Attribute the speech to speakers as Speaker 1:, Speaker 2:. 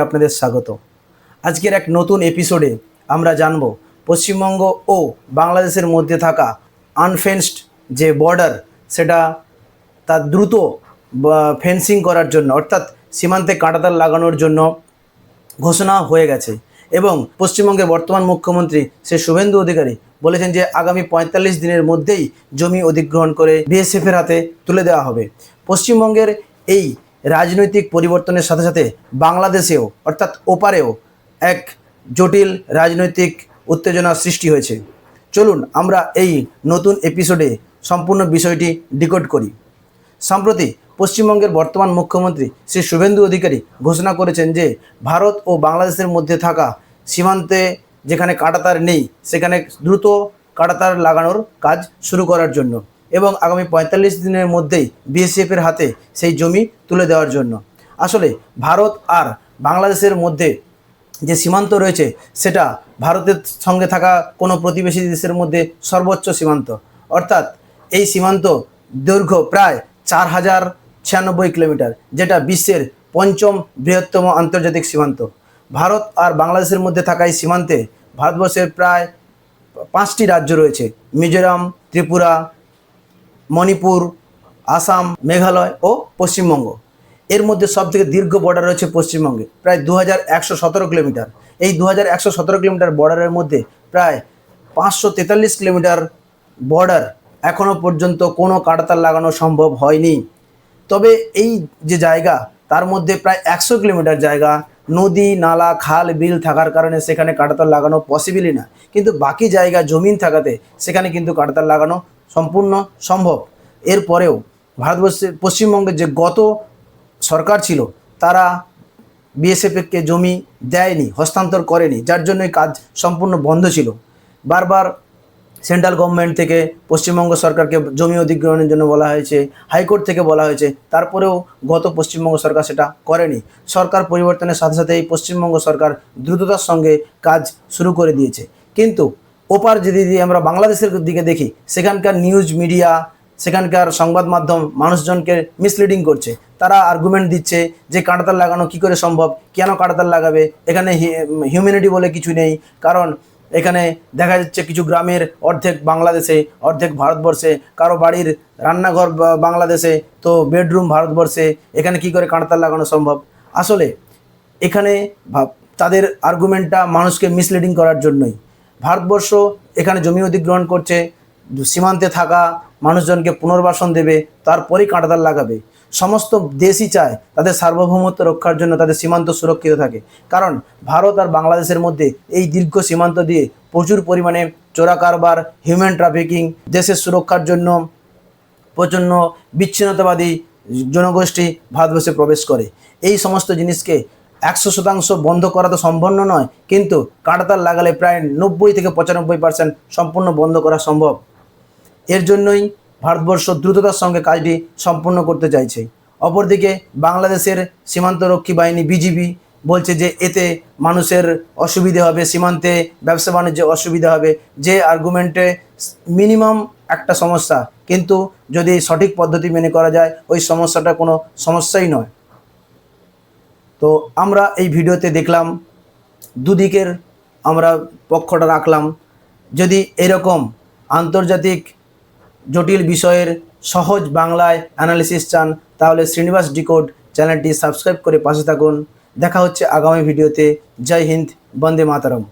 Speaker 1: আপনাদের স্বাগত। আজকের এক নতুন এপিসোডে আমরা জানব পশ্চিমবঙ্গ ও বাংলাদেশের মধ্যে থাকা আনফেন্সড যে বর্ডার সেটা তার দ্রুত ফেন্সিং করার জন্য অর্থাৎ সীমান্তে কাঁটাতার লাগানোর জন্য ঘোষণা হয়ে গেছে এবং পশ্চিমবঙ্গের বর্তমান মুখ্যমন্ত্রী শ্রী শুভেন্দু অধিকারী বলেছেন যে আগামী ৪৫ দিনের মধ্যেই জমি অধিগ্রহণ করে বিএসএফের হাতে তুলে দেওয়া হবে। পশ্চিমবঙ্গের এই রাজনৈতিক পরিবর্তনের সাথে সাথে বাংলাদেশেও অর্থাৎ ওপারেও এক জটিল রাজনৈতিক উত্তেজনা সৃষ্টি হয়েছে। চলুন আমরা এই নতুন এপিসোডে সম্পূর্ণ বিষয়টি ডিকোড করি। সম্প্রতি পশ্চিমবঙ্গের বর্তমান মুখ্যমন্ত্রী শ্রী শুভেন্দু অধিকারী ঘোষণা করেছেন যে ভারত ও বাংলাদেশের মধ্যে থাকা সীমান্তে যেখানে কাঁটাতার নেই সেখানে দ্রুত কাঁটাতার লাগানোর কাজ শুরু করার জন্য এবং আগামী ৪৫ দিনের মধ্যেই বিএসএফের হাতে সেই জমি তুলে দেওয়ার জন্য। আসলে ভারত আর বাংলাদেশের মধ্যে যে সীমান্ত রয়েছে সেটা ভারতের সঙ্গে থাকা কোনো প্রতিবেশী দেশের মধ্যে সর্বোচ্চ সীমান্ত, অর্থাৎ এই সীমান্ত দৈর্ঘ্য প্রায় ৪,০৯৬ কিলোমিটার, যেটা বিশ্বের পঞ্চম বৃহত্তম আন্তর্জাতিক সীমান্ত। ভারত আর বাংলাদেশের মধ্যে থাকা এই সীমান্তে ভারতবর্ষের প্রায় ৫টি রাজ্য রয়েছে: মিজোরাম, ত্রিপুরা, মণিপুর, আসাম, মেঘালয় ও পশ্চিমবঙ্গ। এর মধ্যে সবথেকে দীর্ঘ বর্ডার রয়েছে পশ্চিমবঙ্গে, প্রায় ২,১১৭ কিলোমিটার। এই ২,১১৭ কিলোমিটার বর্ডারের মধ্যে প্রায় ৫৪৩ কিলোমিটার বর্ডার এখনও পর্যন্ত কোনো কাঁটাতার লাগানো সম্ভব হয়নি। তবে এই যে জায়গা তার মধ্যে প্রায় ১০০ কিলোমিটার জায়গা নদী, নালা, খাল, বিল থাকার কারণে সেখানে কাঁটাতার লাগানো পসিবলই না, কিন্তু বাকি জায়গা জমিন থাকাতে সেখানে কিন্তু কাঁটাতার লাগানো সম্পূর্ণ সম্ভব। এরপরেও ভারতবর্ষের পশ্চিমবঙ্গের যে গত সরকার ছিল তারা বিএসএফকে জমি দেয়নি, হস্তান্তর করেনি, যার জন্য এই কাজ সম্পূর্ণ বন্ধ ছিল। বারবার সেন্ট্রাল গভর্নমেন্ট থেকে পশ্চিমবঙ্গ সরকারকে জমি অধিগ্রহণের জন্য বলা হয়েছে, হাইকোর্ট থেকে বলা হয়েছে, তারপরেও গত পশ্চিমবঙ্গ সরকার সেটা করেনি। সরকার পরিবর্তনের সাথে সাথে এই পশ্চিমবঙ্গ সরকার দ্রুততার সঙ্গে কাজ শুরু করে দিয়েছে। কিন্তু ওপার যদি আমরা বাংলাদেশের দিকে দেখি, সেখানকার নিউজ মিডিয়া, সেখানকার সংবাদ মাধ্যম মানুষজনকে মিসলিডিং করছে। তারা আর্গুমেন্ট দিচ্ছে যে কাঁটাতার লাগানো কী করে সম্ভব, কেন কাঁটাতার লাগাবে, এখানে হিউম্যানিটি বলে কিছু নেই। কারণ এখানে দেখা যাচ্ছে কিছু গ্রামের অর্ধেক বাংলাদেশে, অর্ধেক ভারতবর্ষে, কারো বাড়ির রান্নাঘর বাংলাদেশে তো বেডরুম ভারতবর্ষে, এখানে কি করে কাঁটাতার লাগানো সম্ভব। আসলে এখানে তাদের আর্গুমেন্টটা মানুষকে মিসলিডিং করার জন্যই। ভারতবর্ষ এখানে জমি অধিগ্রহণ করছে, সীমান্তে থাকা মানুষজনকে পুনর্বাসন দেবে, তারপরেই কাঁটাতার লাগাবে। সমস্ত দেশই চায় তাদের সার্বভৌমত্ব রক্ষার জন্য তাদের সীমান্ত সুরক্ষিত থাকে, কারণ ভারত আর বাংলাদেশের মধ্যে এই দীর্ঘ সীমান্ত দিয়ে প্রচুর পরিমাণে চোরা কারবার, হিউম্যান ট্রাফিকিং, দেশের সুরক্ষার জন্য প্রচণ্ড বিচ্ছিন্নতাবাদী জনগোষ্ঠী ভারতবর্ষে প্রবেশ করে। এই সমস্ত জিনিসকে ১০০% বন্ধ করা তো সম্ভব নয়, কিন্তু কাঁটাতার লাগালে প্রায় ৯০ থেকে ৯৫% সম্পূর্ণ বন্ধ করা সম্ভব। এর জন্যই ভারতবর্ষ দ্রুততার সঙ্গে কাজটি সম্পূর্ণ করতে চাইছে। অপরদিকে বাংলাদেশের সীমান্তরক্ষী বাহিনী বিজিবি বলছে যে এতে মানুষের অসুবিধে হবে, সীমান্তে ব্যবসা বাণিজ্যে অসুবিধা হবে। যে আর্গুমেন্টে মিনিমাম একটা সমস্যা, কিন্তু যদি সঠিক পদ্ধতি মেনে করা যায় ওই সমস্যাটা কোনো সমস্যাই নয়। তো আমরা এই ভিডিওতে দেখলাম দুদিকের আমরা পক্ষটা রাখলাম। যদি এরকম আন্তর্জাতিক জটিল বিষয়ের সহজ বাংলায় অ্যানালিসিস চান তাহলে শ্রীনিবাস ডিকোড চ্যানেলটি সাবস্ক্রাইব করে পাশে থাকুন। দেখা হচ্ছে আগামী ভিডিওতে। জয় হিন্দ, বন্দে মাতরম।